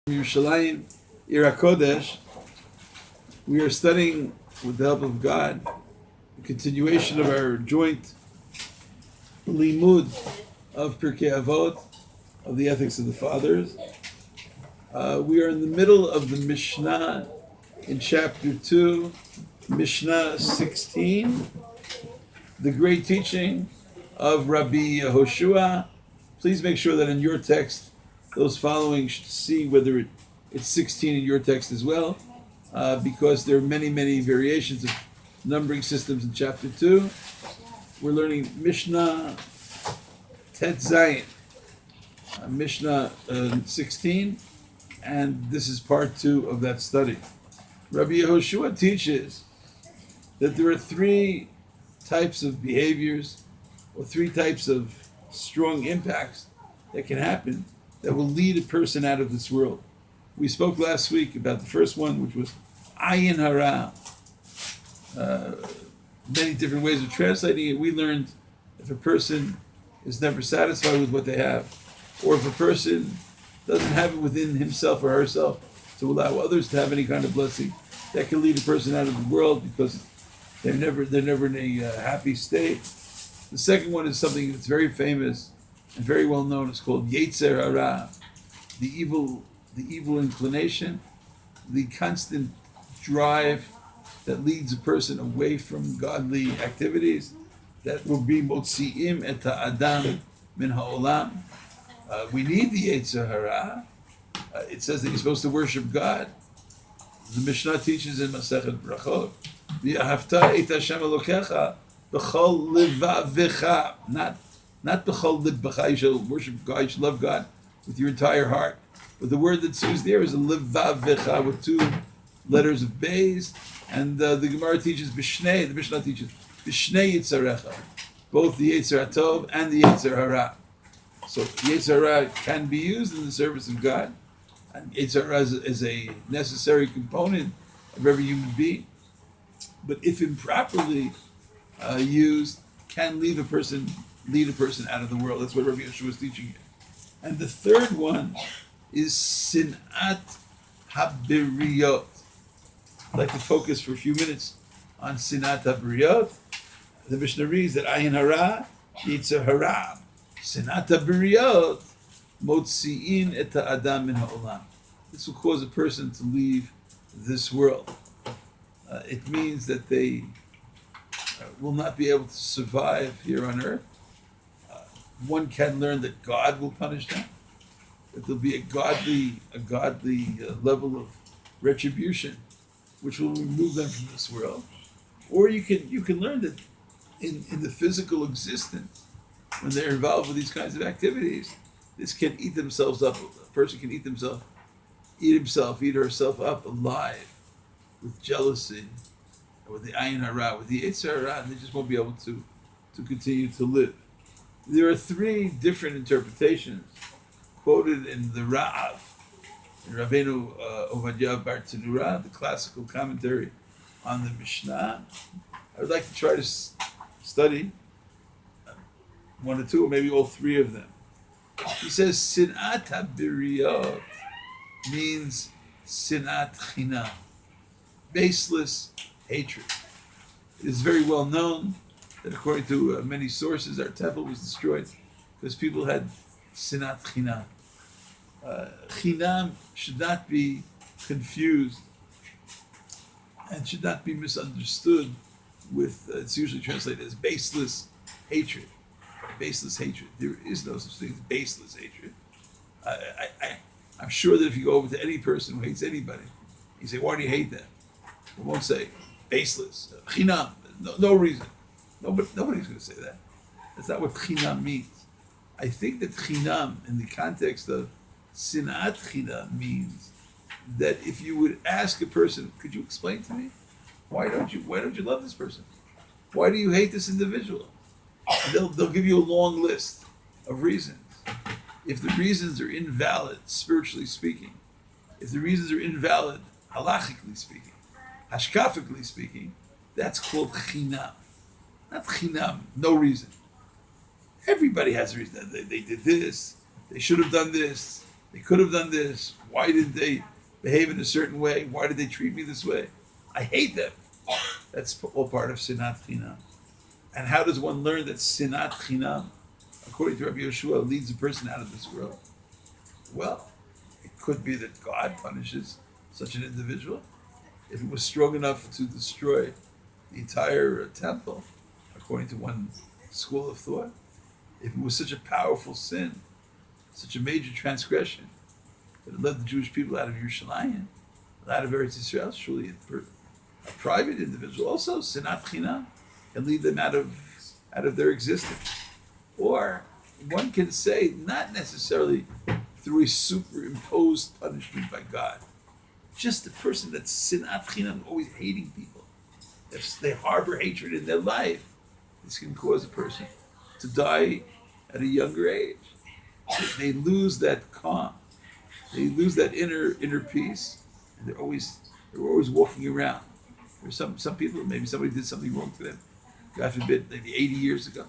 Yerushalayim, Ir HaKodesh. We are studying, with the help of God, the continuation of our joint limud of Pirkei Avot, of the ethics of the fathers. We are in the middle of the Mishnah in chapter 2, Mishnah 16, the great teaching of Rabbi Yehoshua. Please make sure that in your text, those following should see whether it's 16 in your text as well, because there are many, many variations of numbering systems in chapter 2. We're learning Mishnah Tet Zayin, Mishnah 16, and this is part 2 of that study. Rabbi Yehoshua teaches that there are 3 types of behaviors, or 3 types of strong impacts that can happen that will lead a person out of this world. We spoke last week about the first one, which was ayin hara. Many different ways of translating it. We learned if a person is never satisfied with what they have, or if a person doesn't have it within himself or herself to allow others to have any kind of blessing, that can lead a person out of the world because they're never in a happy state. The second one is something that's very famous and very well known. It's called Yetzer Hara, the evil inclination, the constant drive that leads a person away from godly activities, that will be motziim et ha'adam min ha'olam. We need the Yetzer Hara. It says that you're supposed to worship God. The Mishnah teaches in Masechet Brachot, V'ahavta et Hashem Elokecha b'chol levavecha, not b'chol libbacha. You shall worship God, you should love God with your entire heart. But the word that's used there is a levavecha with 2 letters of bays, and the Gemara teaches b'shnei, the Mishnah teaches b'shnei yitzarecha, both the Yetzer HaTov and the Yetzer Hara. So Yetzer Hara can be used in the service of God, and Yetzer Hara is a necessary component of every human being. But if improperly used, can lead a person out of the world. That's what Rabbi Yeshua is teaching here. And the third one is wishnאת הבריות. I'd like to focus for a few minutes on wishnאת הבריות. The Mishnah reads that ayin hara, yetzer hara, wishnאת הבריות, motziin et ha'adam min ha'olam. This will cause a person to leave this world. It means that they will not be able to survive here on earth. One can learn that God will punish them, that there'll be a godly level of retribution, which will remove them from this world. Or you can learn that in the physical existence, when they're involved with these kinds of activities, this can eat themselves up. A person can eat or herself up alive with jealousy, with the ayin hara, with the yetzer hara, and they just won't be able to continue to live. There are 3 different interpretations quoted in the Ra'av, in Rabbeinu Ovadiah Bar Tanura, the classical commentary on the Mishnah. I would like to try to study 1 or 2, or maybe all 3 of them. He says, wishnאת הבריות means wishnאת chinam, baseless hatred. It is very well known that according to many sources, our temple was destroyed because people had wishnאת chinam. Chinam should not be confused and should not be misunderstood with, it's usually translated as baseless hatred. Baseless hatred. There is no such thing as baseless hatred. I'm sure that if you go over to any person who hates anybody, you say, why do you hate them? They won't say baseless, chinam, no reason. Nobody's going to say that. That's not what chinam means. I think that chinam, in the context of wishnאת chinam, means that if you would ask a person, could you explain to me why don't you love this person? Why do you hate this individual? And they'll give you a long list of reasons. If the reasons are invalid, spiritually speaking, if the reasons are invalid, halachically speaking, hashkafically speaking, that's called chinam. Not chinam, no reason. Everybody has a reason. They did this, they should have done this, They could have done this. Why did they behave in a certain way? Why did they treat me this way? I hate them. That's all part of sinat chinam. And how does one learn that sinat chinam, according to Rabbi Yeshua, leads a person out of this world? Well, it could be that God punishes such an individual. If it was strong enough to destroy the entire temple, according to one school of thought, if it was such a powerful sin, such a major transgression, that it led the Jewish people out of Yerushalayim, out of Eretz Yisrael, surely a private individual also, sinat chinam, can lead them out of their existence. Or one can say, not necessarily through a superimposed punishment by God, just a person that's sinat chinam, always hating people. If they harbor hatred in their life, this can cause a person to die at a younger age. They lose that calm. They lose that inner peace, and they're always walking around. There's some people, maybe somebody did something wrong to them. God forbid, maybe 80 years ago.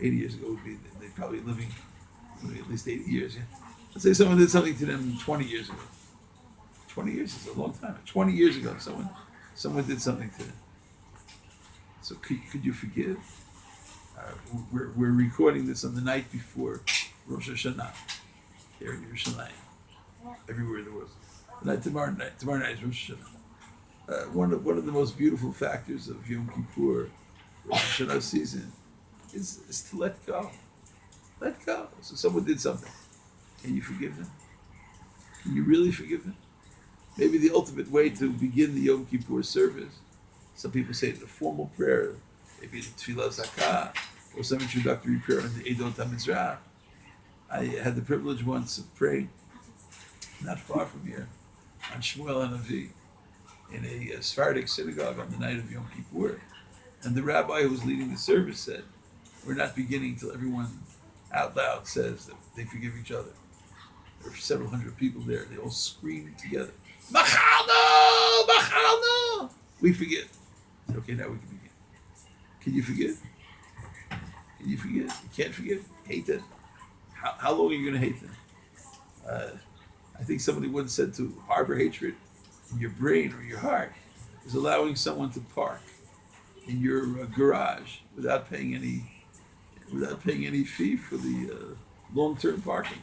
80 years ago would be, they're probably living at least 80 years, yeah. Let's say someone did something to them 20 years ago. 20 years is a long time. 20 years ago, someone did something to them. So could you forgive? We're recording this on the night before Rosh Hashanah here in Yerushalayim, everywhere in the world. Tomorrow night is Rosh Hashanah. One of the most beautiful factors of Yom Kippur, Rosh Hashanah season, is to let go. Let go. So someone did something. Can you forgive them? Can you really forgive them? Maybe the ultimate way to begin the Yom Kippur service, some people say it in a formal prayer, maybe in Tefillah Zakah, or some introductory prayer in the Eidot HaMizrach. I had the privilege once of praying, not far from here, on Shmuel HaNavi, in a Sephardic synagogue on the night of Yom Kippur. And the rabbi who was leading the service said, we're not beginning till everyone out loud says that they forgive each other. There were several hundred people there. They all screamed together, Machalno! Machalno! We forgive. I said, okay, now we can begin. Can you forgive? Can you forgive? You can't forgive? Hate them? How long are you going to hate them? I think somebody once said to harbor hatred in your brain or your heart is allowing someone to park in your garage without paying any fee for the long-term parking.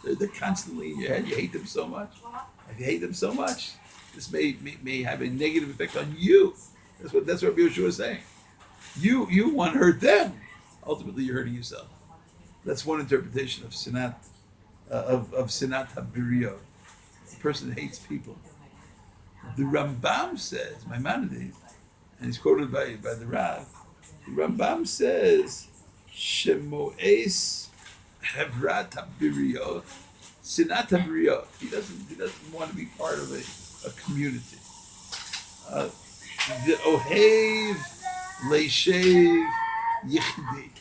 They're constantly in your head. You hate them so much. If you hate them so much, this may have a negative effect on you. That's what Rabbi Yeshua is saying. You want to hurt them. Ultimately, you're hurting yourself. That's one interpretation of sinat, of sinat habriyot. The person that hates people. The Rambam says, Maimonides, and he's quoted by the Rav. The Rambam says, Shemoes hevrat habriyot, sinat habriyot. He doesn't want to be part of a community. The ohev leishev yichdi.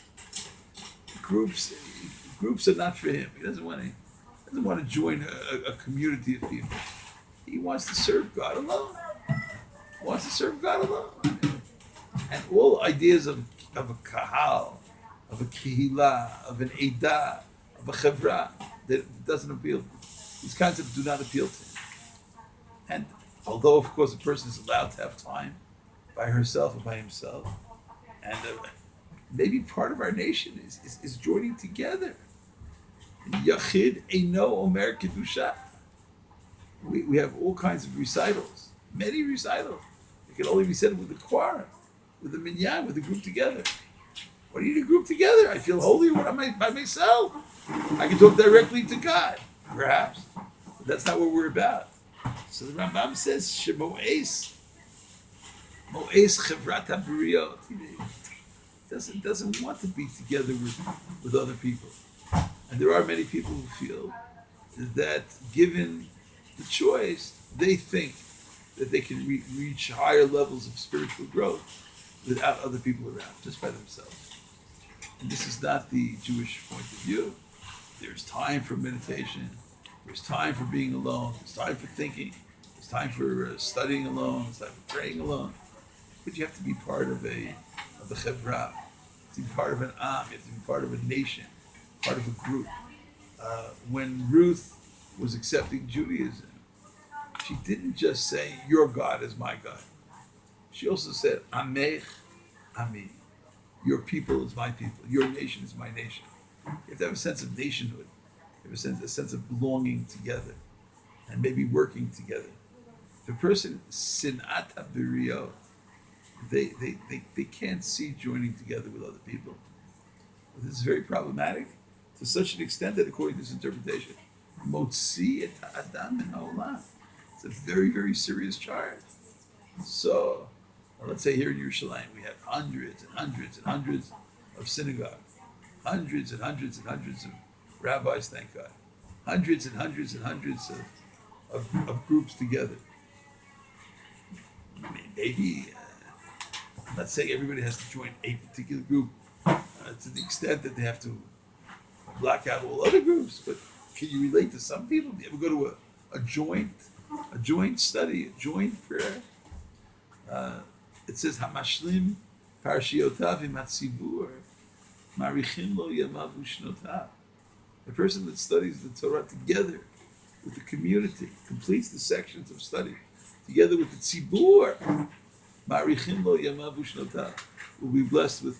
Groups are not for him. He doesn't want to join a community of people. He wants to serve God alone. And all ideas of a kahal, of a kihila, of an eidah, of a chevra, that doesn't appeal. These concepts do not appeal to him. And although, of course, a person is allowed to have time by herself or by himself, and maybe part of our nation is joining together. Yachid eino omer kedusha. We have all kinds of recitals, many recitals. It can only be said with the choir, with the minyan, with the group together. What do you need a group together? I feel holy when I'm by myself. I can talk directly to God, perhaps. But that's not what we're about. So the Rambam says, Shemoes chevrat habriyot. Doesn't want to be together with other people. And there are many people who feel that given the choice, they think that they can reach higher levels of spiritual growth without other people around, just by themselves. And this is not the Jewish point of view. There's time for meditation. There's time for being alone. There's time for thinking. There's time for studying alone. There's time for praying alone. But you have to be part of the chevra. To be part of an am, you have to be part of a nation, part of a group. When Ruth was accepting Judaism, she didn't just say, your God is my God. She also said, Amech, Ami. Your people is my people. Your nation is my nation. You have to have a sense of nationhood. You have a sense of belonging together and maybe working together. If a person, ושנאת הבריות, they can't see joining together with other people. This is very problematic to such an extent that, according to this interpretation, motzi et ha'adam min ha'olam. It's a very, very serious charge. So, let's say here in Yerushalayim, we have hundreds and hundreds and hundreds of synagogues, hundreds and hundreds and hundreds of rabbis, thank God, hundreds and hundreds and hundreds of groups together. I mean, maybe, I'm not saying everybody has to join a particular group to the extent that they have to block out all other groups, but can you relate to some people? Do you ever go to a joint study, a joint prayer? It says, Hamashlim parshiotav im hatzibur marichim lo yamav ushnotav. The person that studies the Torah together with the community, completes the sections of study, together with the tzibur, marichim lo yamav ushnotav, will be blessed with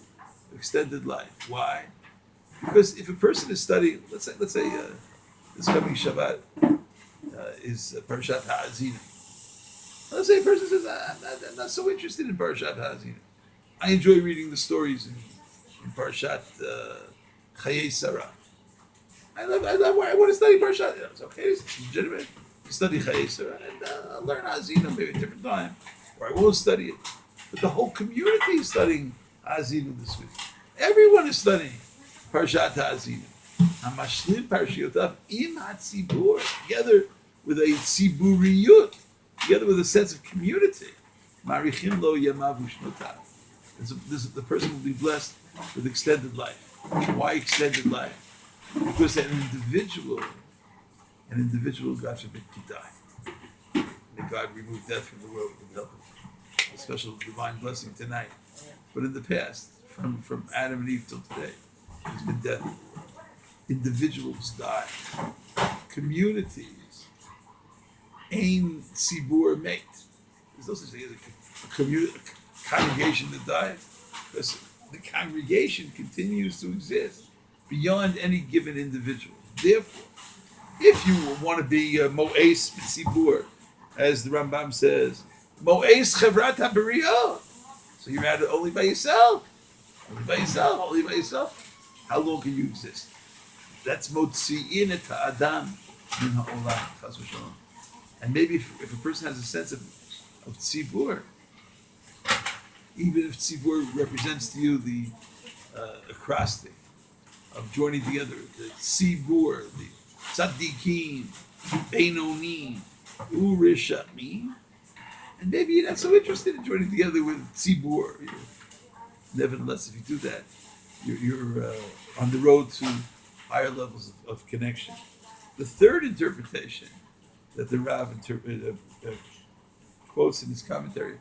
extended life. Why? Because if a person is studying, let's say this coming Shabbat is Parashat Ha'azina. Let's say a person says, I'm not so interested in Parashat Ha'azina. I enjoy reading the stories in Parashat Chayei Sarah. I want to study Parashat. It's okay, it's legitimate. You study Chayei Sarah and I'll learn Ha'azina maybe a different time, or I won't study it. But the whole community is studying Ha'azina this week. Everyone is studying Parashat Ha'azina. Hamashlim parshiotav im hatzibur, together with a tziburiyut, together with a sense of community. Marichim lo yamav ushnotav. The person will be blessed with extended life. Why extended life? Because an individual, God forbid, could die. May God remove death from the world with help of a special divine blessing tonight. But in the past, from Adam and Eve till today, there's been death. Individuals die. Communities, ein tzibur mate. There's no such thing as a congregation that dies. Because the congregation continues to exist beyond any given individual. Therefore, if you want to be mo'es b'tzibur, as the Rambam says, mo'es chevrat habariyot, so you're at it only by yourself. Only by yourself. How long can you exist? That's motzi'in et ha'adam min ha'olam, chas v'shalom. And maybe if a person has a sense of tzibur, even if tzibur represents to you the acrostic of joining together, the tzibur, the tzaddikim, beinonim, u'rishamim, and maybe you're not so interested in joining together with tzibur. Nevertheless, if you do that, you're on the road to higher levels of connection. The third interpretation that the Rav quotes in his commentary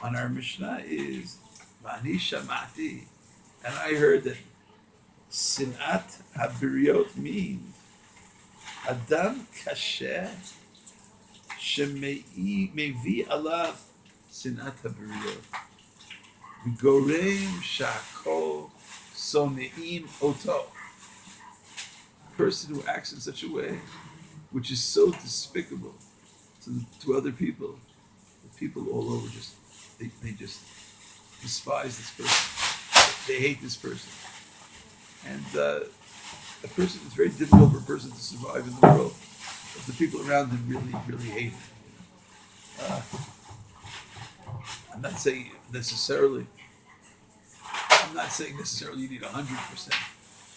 on our Mishnah is V'ani shamati, and I heard that ושנאת הבריות means Adam kasher שמביא עליו שנאת הבריות וגורם שהכל שונאים אותו. A person who acts in such a way which is so despicable to other people, the people all over they just despise this person. They hate this person. And a person, it's very difficult for a person to survive in the world if the people around him really, really hate him. I'm not saying necessarily you need 100%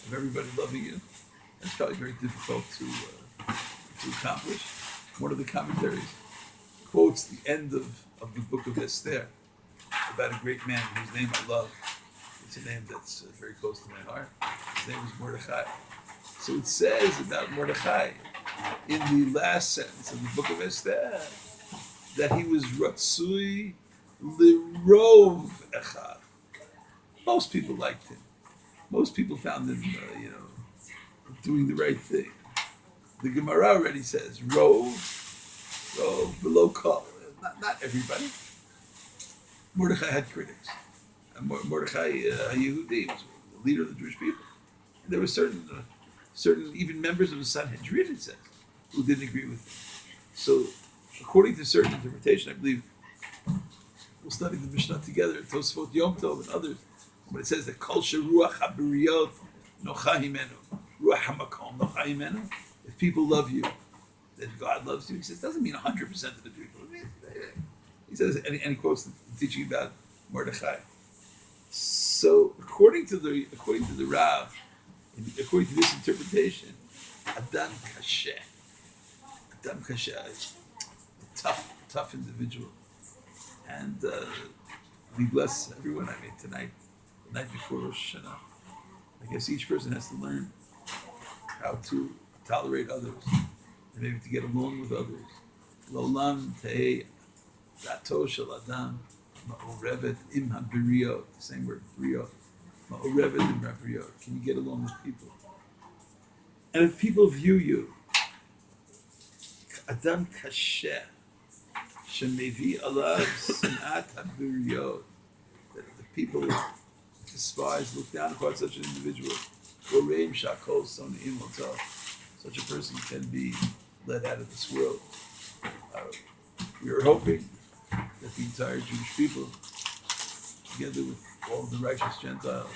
of everybody loving you. That's probably very difficult to accomplish. One of the commentaries quotes the end of the book of Esther about a great man whose name I love. It's a name that's very close to my heart. His name is Mordechai. So it says about Mordechai in the last sentence of the book of Esther that he was Ratzui Lirov Echad. Most people liked him. Most people found him, doing the right thing. The Gemara already says, Rove below call. Not everybody. Mordechai had critics. And Mordechai Yehudi was the leader of the Jewish people. And there were certain even members of the Sanhedrin, it says, who didn't agree with him. So, according to certain interpretation, I believe we'll study the Mishnah together, Tosfot Yom Tov and others, when it says that Kol Sheruach Habriyot Nocha Himenu, Ruach Hamakom Nocha Himenu. If people love you, then God loves you. He says, doesn't mean 100% of the people. He says, and he quotes the teaching about Mordechai. So, according to the Rav, according to this interpretation, Adam Kasher is a tough individual. And we bless everyone. I mean, tonight, the night before Rosh Hashanah, I guess each person has to learn how to tolerate others and maybe to get along with others. Lolam tehei dato shel adam ma'orevet im habriyot. The same word, briyot. Ma'orevet im habriyot. Can you get along with people? And if people view you, adam kasher, shemevi alav wishnאת הבריות, that the people despise, look down upon such an individual. Goreim shakol son'im otah. Such a person can be led out of this world. We are hoping that the entire Jewish people, together with all the righteous Gentiles,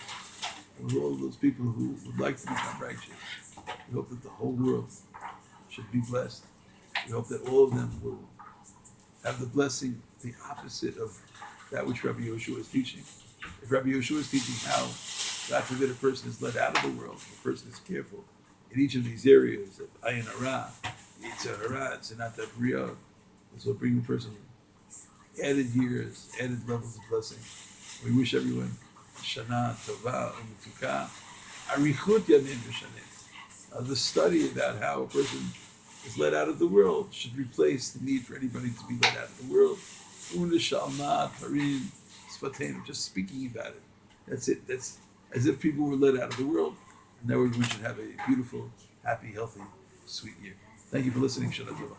and with all of those people who would like to become righteous, we hope that the whole world should be blessed. We hope that all of them will have the blessing, the opposite of that which Rabbi Yoshua is teaching. If Rabbi Yoshua is teaching how, God forbid, a person is led out of the world, a person is careful in each of these areas of ayin hara, yitzhar hara, wishnאת habriyot, this will bring the person added years, added levels of blessing. We wish everyone shana tova u'metuka, arichut yamin v'shanim. The study about how a person is led out of the world should replace the need for anybody to be led out of the world. U'nishalma parim sfateinu, just speaking about it. That's it. That's as if people were led out of the world. And now everyone should have a beautiful, happy, healthy, sweet year. Thank you for listening. Shana tova.